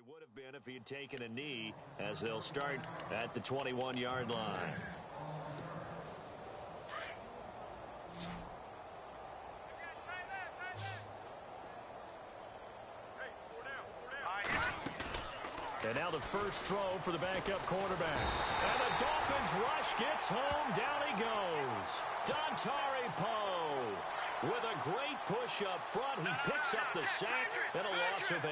would have been if he had taken a knee, as they'll start at the 21-yard line. And now the first throw for the backup quarterback. And the Dolphins rush gets home. Down he goes. Dontari Poe with a great push up front. He picks up the sack and a loss of 8.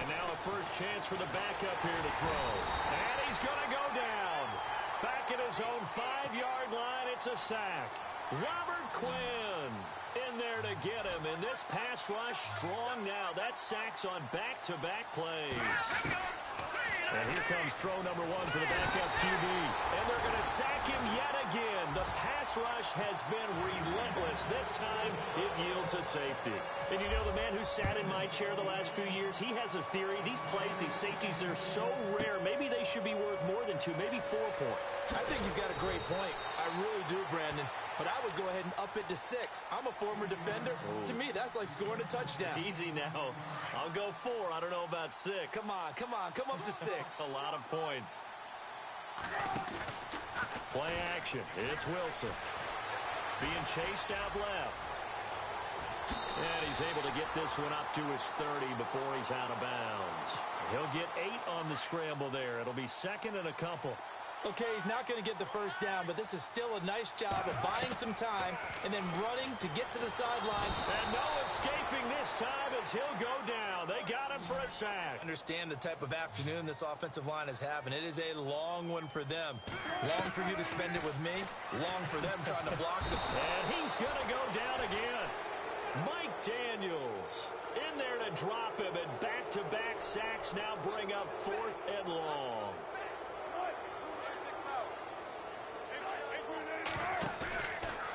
And now a first chance for the backup here to throw. And he's going to go down. Back at his own 5-yard line, it's a sack. Robert Quinn in there to get him. And this pass rush strong now. That sack's on back-to-back plays. And here comes throw number 1 for the backup QB. And they're going to sack him yet again. The pass rush has been relentless. This time, it yields a safety. And you know, the man who sat in my chair the last few years, he has a theory. These plays, these safeties, they're so rare. Maybe they should be worth more than 2, maybe 4 points. I think he's got a great point. I really do, Brandon. But I would go ahead and up it to 6. I'm a former defender. Ooh. To me, that's like scoring a touchdown. Easy now. I'll go 4. I don't know about 6. Come on. Come up to 6. A lot of points. Play action. It's Wilson. Being chased out left. And he's able to get this one up to his 30 before he's out of bounds. He'll get 8 on the scramble there. It'll be second and a couple. Okay, he's not going to get the first down, but this is still a nice job of buying some time and then running to get to the sideline. And no escaping this time as he'll go down. They got him for a sack. I understand the type of afternoon this offensive line is having. It is a long one for them. Long for you to spend it with me. Long for them trying to block the... And he's going to go down again. Mike Daniels in there to drop him, and back-to-back sacks now bring up 4th and long.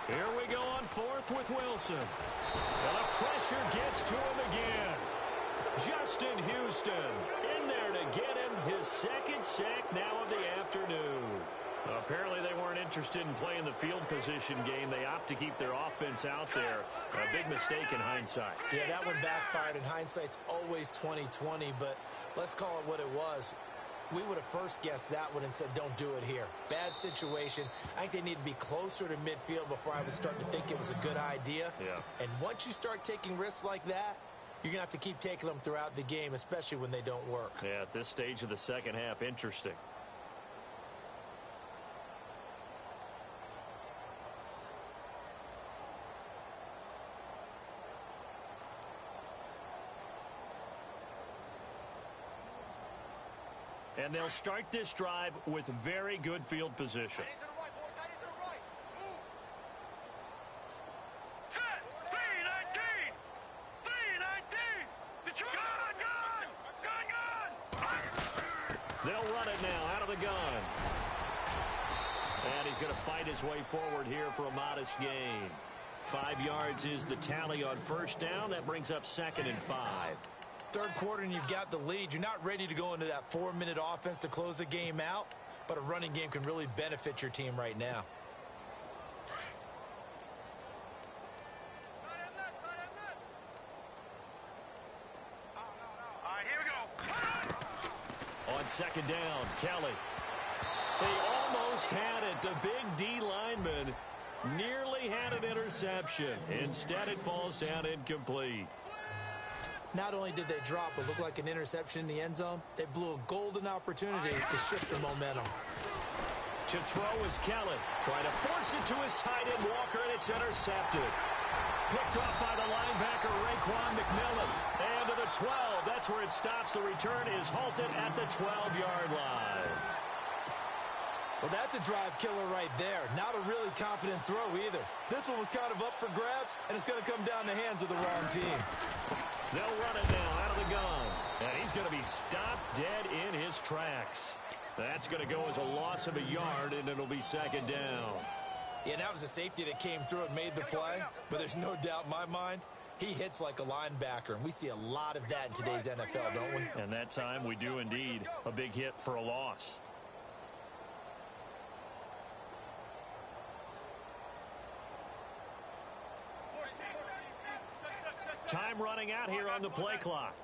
Here we go on 4th with Wilson. And the pressure gets to him again. Justin Houston in there to get him his 2nd sack now of the afternoon. Apparently they weren't interested in playing the field position game. They opt to keep their offense out there. A big mistake in hindsight. Yeah, that one backfired. In hindsight's always 20/20, but let's call it what it was. We would have first guessed that one and said, don't do it here. Bad situation. I think they need to be closer to midfield before I would start to think it was a good idea. Yeah. And once you start taking risks like that, you're going to have to keep taking them throughout the game, especially when they don't work. Yeah, at this stage of the second half, interesting. And they'll start this drive with very good field position. They'll run it now out of the gun. And he's going to fight his way forward here for a modest gain. 5 yards is the tally on first down. That brings up 2nd and 5. Third quarter and you've got the lead. You're not ready to go into that 4-minute offense to close the game out, but a running game can really benefit your team right now. All right, here we go. On 2nd down, Kelly. They almost had it. The big D lineman nearly had an interception. Instead, it falls down incomplete. Not only did they drop what looked like an interception in the end zone, they blew a golden opportunity to shift the momentum. To throw is Kelly. Trying to force it to his tight end, Walker, and it's intercepted. Picked off by the linebacker, Raekwon McMillan. And to the 12. That's where it stops. The return is halted at the 12-yard line. Well, that's a drive killer right there. Not a really confident throw either. This one was kind of up for grabs, and it's going to come down the hands of the wrong team. They'll run it now out of the gun. And he's going to be stopped dead in his tracks. That's going to go as a loss of a yard, and it'll be 2nd down. Yeah, that was a safety that came through and made the play. But there's no doubt in my mind, he hits like a linebacker. And we see a lot of that in today's NFL, don't we? And that time we do indeed. A big hit for a loss. Time running out here on the play clock.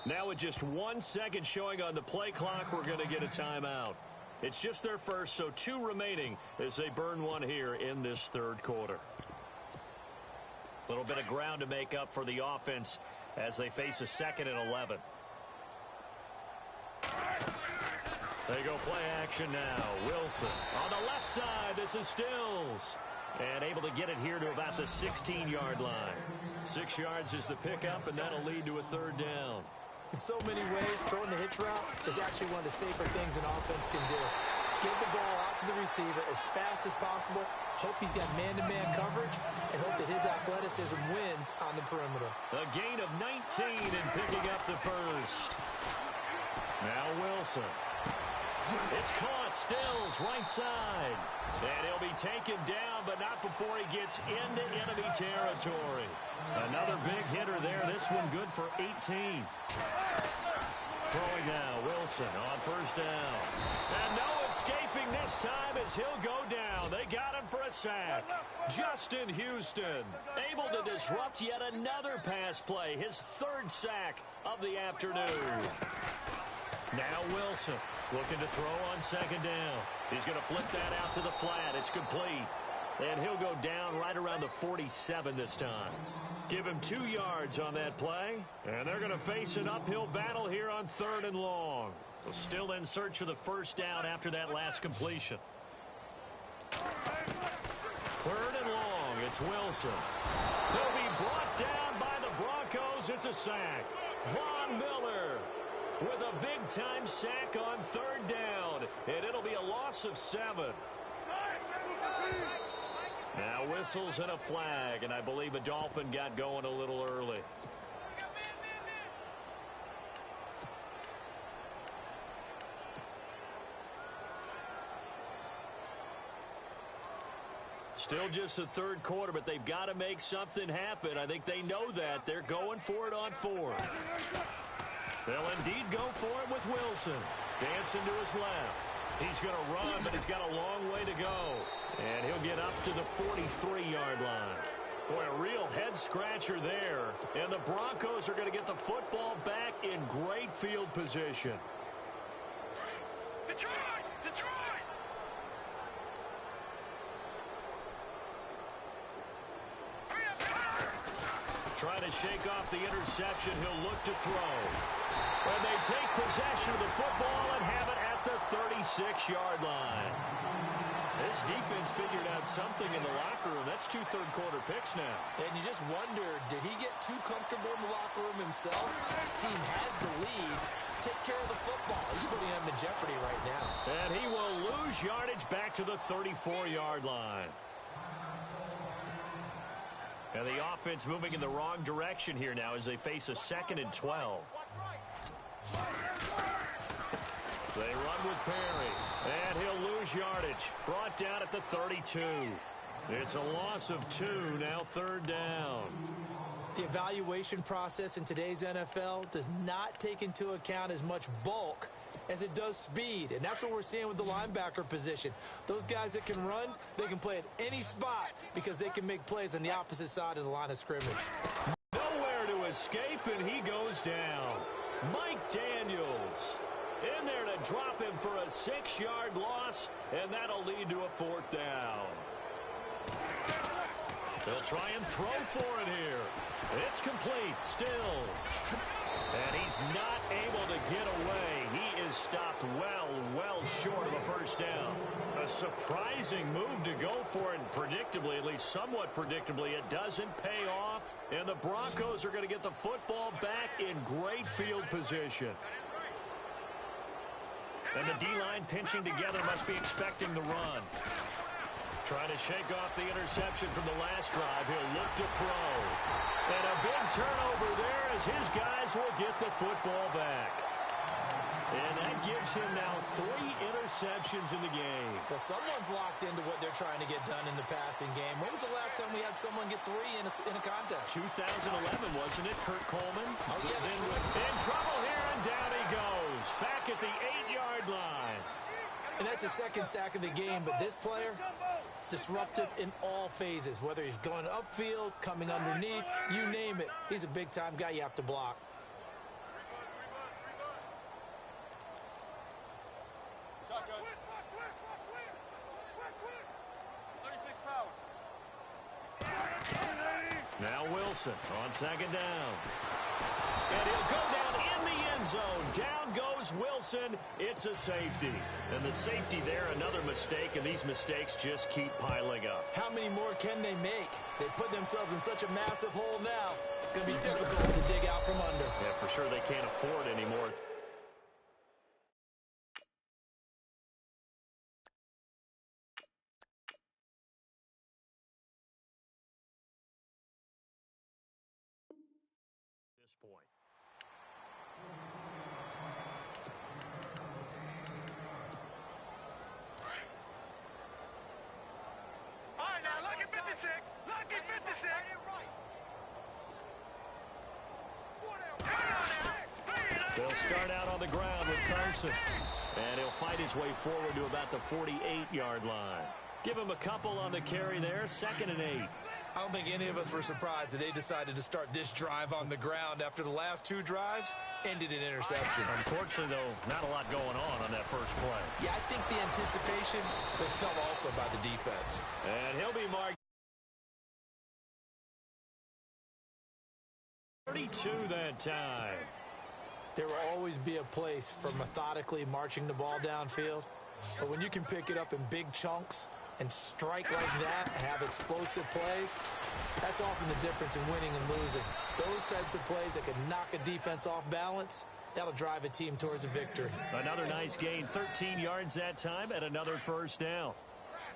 Now with just 1 second showing on the play clock, we're going to get a timeout. It's just their first, so 2 remaining as they burn one here in this third quarter. A little bit of ground to make up for the offense as they face a 2nd and 11. They go play action now. Wilson on the left side. This is Stills. And able to get it here to about the 16-yard line. 6 yards is the pickup, and that'll lead to a 3rd down. In so many ways, throwing the hitch route is actually one of the safer things an offense can do. Get the ball out to the receiver as fast as possible, hope he's got man-to-man coverage, and hope that his athleticism wins on the perimeter. A gain of 19 and picking up the first. Now Wilson. It's caught. Stills right side. And he'll be taken down, but not before he gets into enemy territory. Another big hitter there. This one good for 18. Throwing now. Wilson on 1st down. And no escaping this time as he'll go down. They got him for a sack. Justin Houston able to disrupt yet another pass play. His 3rd sack of the afternoon. Now Wilson looking to throw on 2nd down. He's going to flip that out to the flat. It's complete. And he'll go down right around the 47 this time. Give him 2 yards on that play. And they're going to face an uphill battle here on 3rd and long. So still in search of the 1st down after that last completion. 3rd and long. It's Wilson. He'll be brought down by the Broncos. It's a sack. Von Miller with a big-time sack on 3rd down. And it'll be a loss of 7. Now whistles and a flag, and I believe a Dolphin got going a little early. Still just the 3rd quarter, but they've got to make something happen. I think they know that. They're going for it on 4th. They'll indeed go for it with Wilson. Dancing to his left. He's going to run, but he's got a long way to go. And he'll get up to the 43-yard line. Boy, a real head-scratcher there. And the Broncos are going to get the football back in great field position. Detroit! Detroit! Trying to shake off the interception. He'll look to throw. And they take possession of the football and have it at the 36-yard line. This defense figured out something in the locker room. That's 2 third-quarter picks now. And you just wonder, did he get too comfortable in the locker room himself? His team has the lead. Take care of the football. He's putting them in jeopardy right now. And he will lose yardage back to the 34-yard line. And the offense moving in the wrong direction here now as they face a 2nd and 12. They run with Perry, and he'll lose yardage. Brought down at the 32. It's a loss of 2, now 3rd down. The evaluation process in today's NFL does not take into account as much bulk as it does speed, and that's what we're seeing with the linebacker position. Those guys that can run, they can play at any spot because they can make plays on the opposite side of the line of scrimmage. Nowhere to escape, and he goes down. Mike Daniels in there to drop him for a 6-yard loss, and that'll lead to a 4th down. They'll try and throw for it here. It's complete. Stills. And he's not able to get away. He is stopped well short of a 1st down. A surprising move to go for it, and predictably, at least somewhat predictably, it doesn't pay off. And the Broncos are going to get the football back in great field position. And the D-line pinching together must be expecting the run. Trying to shake off the interception from the last drive. He'll look to throw. And a big turnover there as his guys will get the football back. And that gives him now 3 interceptions in the game. Well, someone's locked into what they're trying to get done in the passing game. When was the last time we had someone get 3 in a contest? 2011, wasn't it, Kurt Coleman? Oh, yeah. In trouble here, and down he goes. Back at the 8-yard line. And that's the second sack of the game, but this player, disruptive in all phases, whether he's going upfield, coming underneath, you name it. He's a big-time guy you have to block. Now Wilson on second down. And he'll go down in the end zone. Down goes Wilson. It's a safety. And the safety there, another mistake, and these mistakes just keep piling up. How many more can they make? They put themselves in such a massive hole now. It's going to be difficult to dig out from under. Yeah, for sure they can't afford anymore. This point. All right, now, lucky 56. Lucky 56. They'll start out on the ground with Carson. And he'll fight his way forward to about the 48-yard line. Give him a couple on the carry there, 2nd and 8. I don't think any of us were surprised that they decided to start this drive on the ground after the last two drives ended in interceptions. Unfortunately, though, not a lot going on that first play. Yeah, I think the anticipation was felt also by the defense. And he'll be marked 32 that time. There will always be a place for methodically marching the ball downfield. But when you can pick it up in big chunks and strike like that, have explosive plays, that's often the difference in winning and losing. Those types of plays that can knock a defense off balance, that'll drive a team towards a victory. Another nice gain, 13 yards that time, and another first down.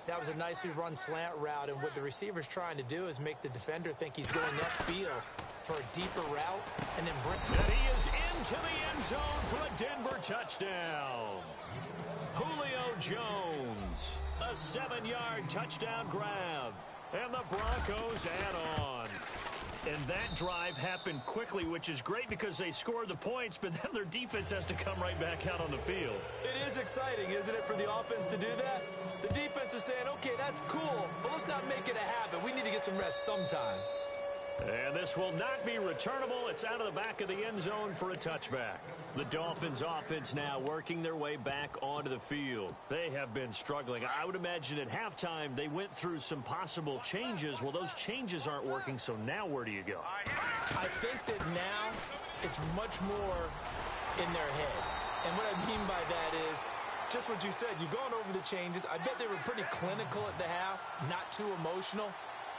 That was a nicely run slant route, and what the receiver's trying to do is make the defender think he's going upfield for a deeper route, and then bring... And he is into the end zone for a Denver touchdown. Julio Jones, a 7-yard touchdown grab, and the Broncos add on. And that drive happened quickly, which is great because they scored the points, but then their defense has to come right back out on the field. It is exciting, isn't it, for the offense to do that? The defense is saying, okay, that's cool, but let's not make it a habit. We need to get some rest sometime. And this will not be returnable. It's out of the back of the end zone for a touchback. The Dolphins offense now working their way back onto the field. They have been struggling. I would imagine at halftime they went through some possible changes. Well, those changes aren't working, so now where do you go? I think that now it's much more in their head. And what I mean by that is just what you said. You've gone over the changes. I bet they were pretty clinical at the half, not too emotional.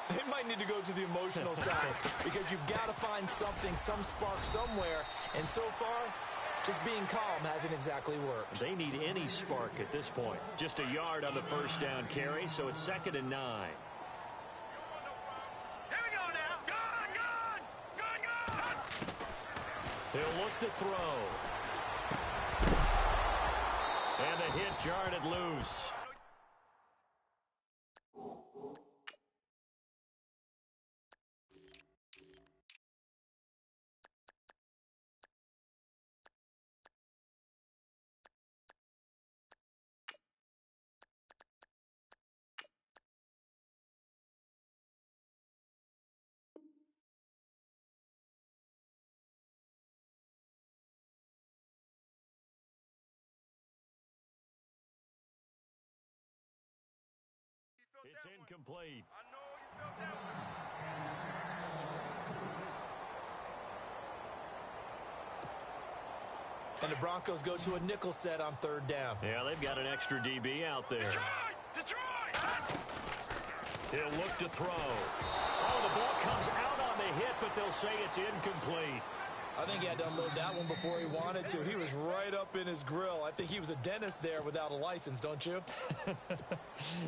They might need to go to the emotional side because you've got to find something, some spark somewhere. And so far, just being calm hasn't exactly worked. They need any spark at this point. Just a yard on the first down carry, so it's 2nd and 9. Here we go now. Gun! He'll look to throw. And the hit jarred it loose. It's incomplete. I know you felt that one. And the Broncos go to a nickel set on 3rd down. Yeah, they've got an extra DB out there. Detroit! He'll look to throw. Oh, the ball comes out on the hit, but they'll say it's incomplete. I think he had to unload that one before he wanted to. He was right up in his grill. I think he was a dentist there without a license, don't you?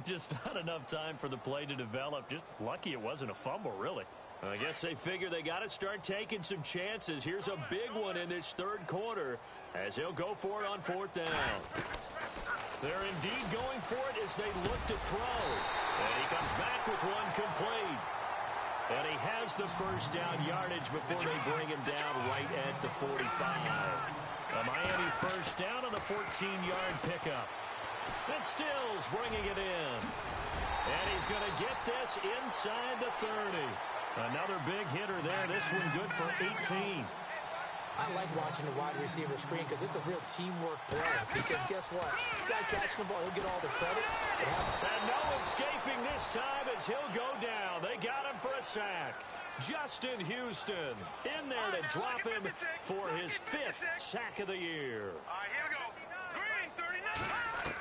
Just not enough time for the play to develop. Just lucky it wasn't a fumble, really. I guess they figure they got to start taking some chances. Here's a big one in this 3rd quarter as he'll go for it on 4th down. They're indeed going for it as they look to throw. And he comes back with one complete. And he has the first down yardage before they bring him down right at the 45. A Miami first down on the 14-yard pickup. And Stills bringing it in. And he's going to get this inside the 30. Another big hitter there. This one good for 18. I like watching the wide receiver screen because it's a real teamwork play. Because guess what? The guy catching the ball, he'll get all the credit. And no escaping this time as he'll go down. They got him for a sack. Justin Houston in there to drop him for his 5th sack of the year. All right, here we go. Green, 39.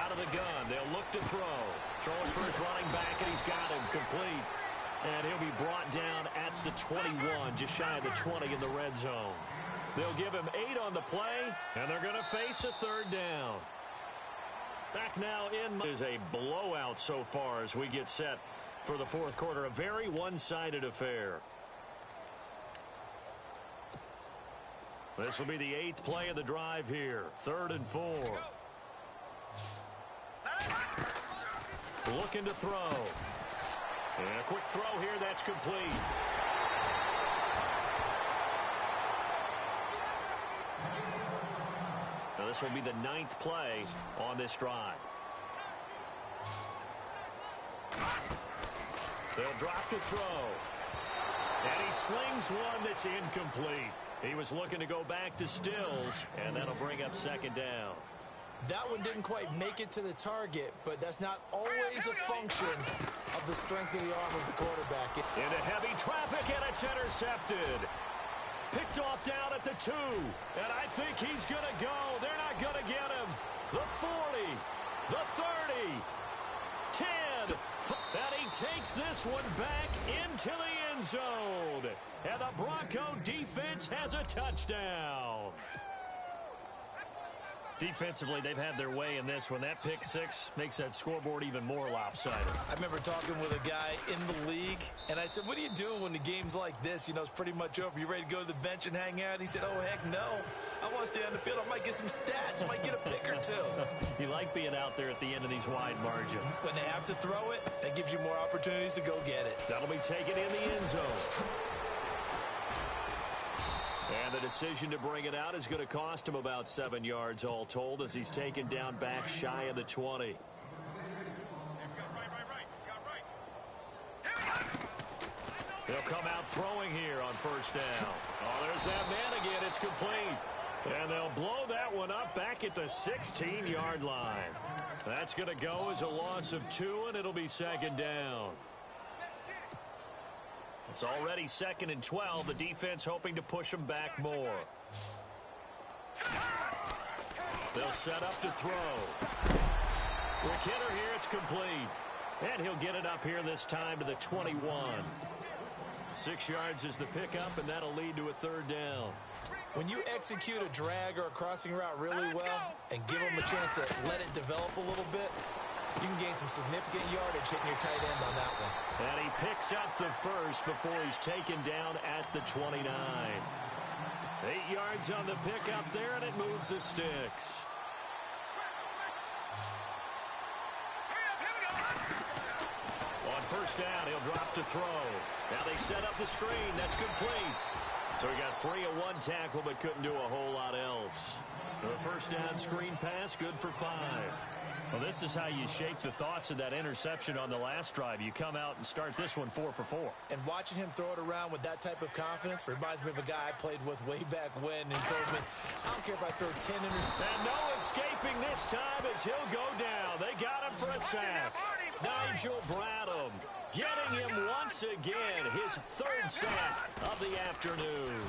Out of the gun, they'll look to throw. Throwing for his running back, and he's got him complete. And he'll be brought down at the 21, just shy of the 20 in the red zone. They'll give him 8 on the play, and they're going to face a 3rd down. Back now in is a blowout so far as we get set for the 4th quarter. A very one-sided affair. This will be the 8th play of the drive here. 3rd and 4. Looking to throw. And a quick throw here, that's complete. Now this will be the 9th play on this drive. They'll drop the throw. And he slings one that's incomplete. He was looking to go back to Stills, and that'll bring up 2nd down. That one didn't quite make it to the target, but that's not always a function of the strength of the arm of the quarterback. Into heavy traffic, and it's intercepted. Picked off down at the 2, and I think he's going to go. They're not going to get him. The 40, the 30, 10, and he takes this one back into the end zone. And the Bronco defense has a touchdown. Defensively, they've had their way in this one. That pick 6 makes that scoreboard even more lopsided. I remember talking with a guy in the league, and I said, what do you do when the game's like this? You know, it's pretty much over. You ready to go to the bench and hang out? He said, oh, heck no. I want to stay on the field. I might get some stats. I might get a pick or 2. You like being out there at the end of these wide margins. When they have to throw it, that gives you more opportunities to go get it. That'll be taken in the end zone. And the decision to bring it out is going to cost him about 7 yards all told as he's taken down back shy of the 20. He'll come out throwing here on 1st down. Oh, there's that man again. It's complete. And they'll blow that one up back at the 16-yard line. That's going to go as a loss of 2, and it'll be 2nd down. It's already 2nd and 12. The defense hoping to push them back more. They'll set up to throw. Quick hitter here. It's complete. And he'll get it up here this time to the 21. 6 yards is the pickup, and that'll lead to a 3rd down. When you execute a drag or a crossing route really well and give them a chance to let it develop a little bit, you can gain some significant yardage hitting your tight end on that one. And he picks up the 1st before he's taken down at the 29. 8 yards on the pickup there, and it moves the sticks. On 1st down, he'll drop to throw. Now they set up the screen. That's complete. So he got free of 1 tackle, but couldn't do a whole lot else. The 1st down screen pass, good for 5. Well, this is how you shake the thoughts of that interception on the last drive. You come out and start this one 4 for 4. And watching him throw it around with that type of confidence reminds me of a guy I played with way back when, and he told me, I don't care if I throw 10 interceptions. And no escaping this time as he'll go down. They got him for a sack. Nigel Bradham getting him once again, his 3rd sack of the afternoon.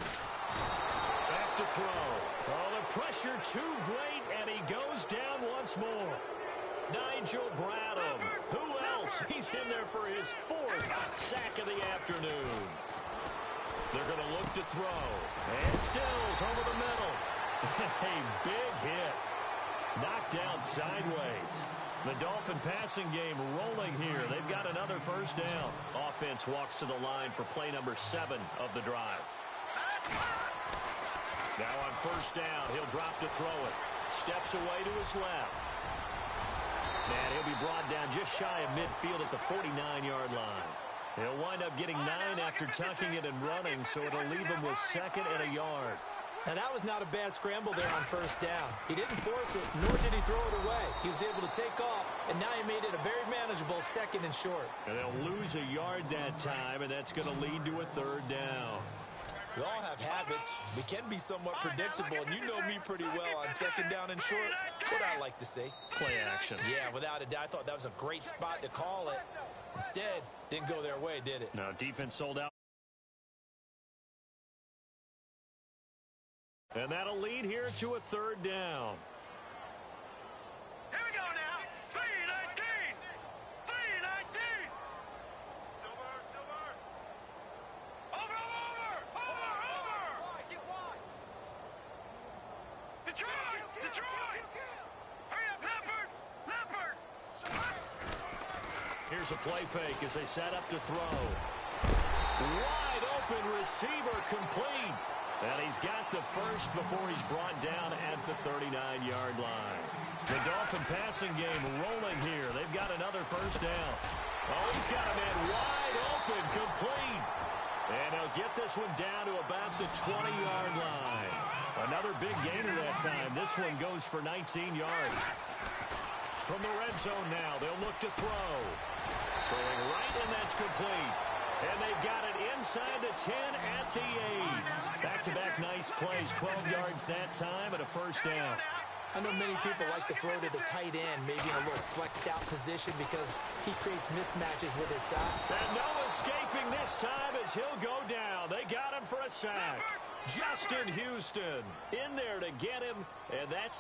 Back to throw. Oh, the pressure too great, and he goes down once more. Nigel Bradham. Who else? He's in there for his 4th sack of the afternoon. They're going to look to throw. And Stills over the middle. A big hit. Knocked down sideways. The Dolphin passing game rolling here. They've got another 1st down. Offense walks to the line for play number 7 of the drive. Now on 1st down, he'll drop to throw it. Steps away to his left. And he'll be brought down just shy of midfield at the 49-yard line. He'll wind up getting 9 after tucking it and running, so it'll leave him with 2nd and a yard. Now, that was not a bad scramble there on first down. He didn't force it, nor did he throw it away. He was able to take off, and now he made it a very manageable second and short. And they'll lose a yard that time, and that's going to lead to a third down. We all have habits. We can be somewhat predictable, and you know me pretty well on second down and short. What I like to see. Play action. Yeah, without a doubt. I thought that was a great spot to call it. Instead, didn't go their way, did it? No, defense sold out. And that'll lead here to a third down. Here we go now. 3-19. 3-19. Silver. Over. Get wide. Detroit. Hurry up, Leopard. Here's a play fake as they set up to throw. Wide open receiver complete. And he's got the first before he's brought down at the 39-yard line. The Dolphin passing game rolling here. They've got another first down. Oh, he's got a man wide open, complete. And he'll get this one down to about the 20-yard line. Another big gainer that time. This one goes for 19 yards. From the red zone now, they'll look to throw. Throwing right, and that's complete. And they've got it inside the 10 at the 8. Back-to-back nice plays, 12 yards that time and a first down. I know many people like to throw to the tight end, maybe in a little flexed out position because he creates mismatches with his side. And no escaping this time as he'll go down. They got him for a sack. Justin Houston in there to get him, and that's